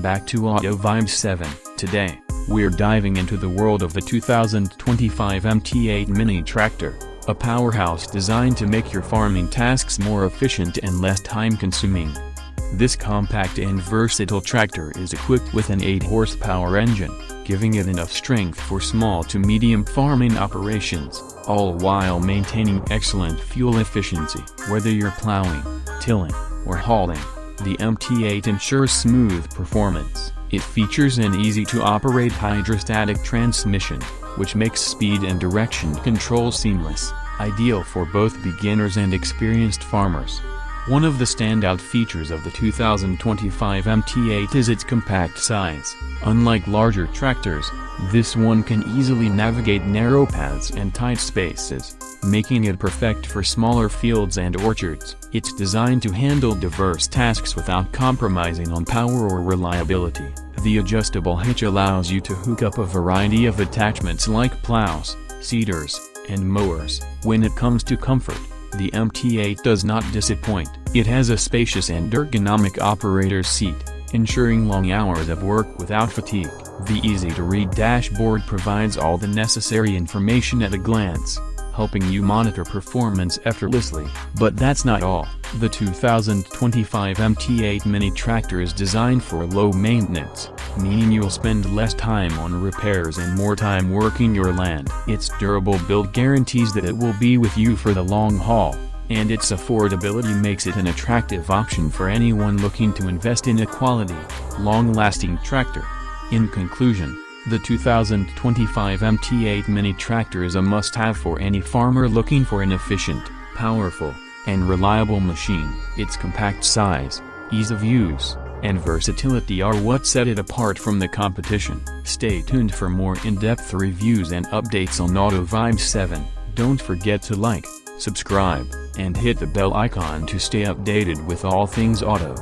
back to Auto Vibes 7. Today, we're diving into the world of the 2025 MT8 mini tractor, a powerhouse designed to make your farming tasks more efficient and less time-consuming. This compact and versatile tractor is equipped with an 8-horsepower engine, giving it enough strength for small to medium farming operations, all while maintaining excellent fuel efficiency. Whether you're plowing, tilling, or hauling, the MT8 ensures smooth performance. It features an easy-to-operate hydrostatic transmission, which makes speed and direction control seamless, ideal for both beginners and experienced farmers. One of the standout features of the 2025 MT8 is its compact size. Unlike larger tractors, this one can easily navigate narrow paths and tight spaces, making it perfect for smaller fields and orchards. It's designed to handle diverse tasks without compromising on power or reliability. The adjustable hitch allows you to hook up a variety of attachments like plows, seeders, and mowers. When it comes to comfort, the MT8 does not disappoint. It has a spacious and ergonomic operator's seat, ensuring long hours of work without fatigue. The easy-to-read dashboard provides all the necessary information at a glance, helping you monitor performance effortlessly. But that's not all. The 2025 MT8 mini tractor is designed for low maintenance, meaning you'll spend less time on repairs and more time working your land. Its durable build guarantees that it will be with you for the long haul, and its affordability makes it an attractive option for anyone looking to invest in a quality, long-lasting tractor. In conclusion, the 2025 MT8 mini tractor is a must-have for any farmer looking for an efficient, powerful, and reliable machine. Its compact size, ease of use, and versatility are what set it apart from the competition. Stay tuned for more in-depth reviews and updates on Auto Vibes 7. Don't forget to like, subscribe, and hit the bell icon to stay updated with all things auto.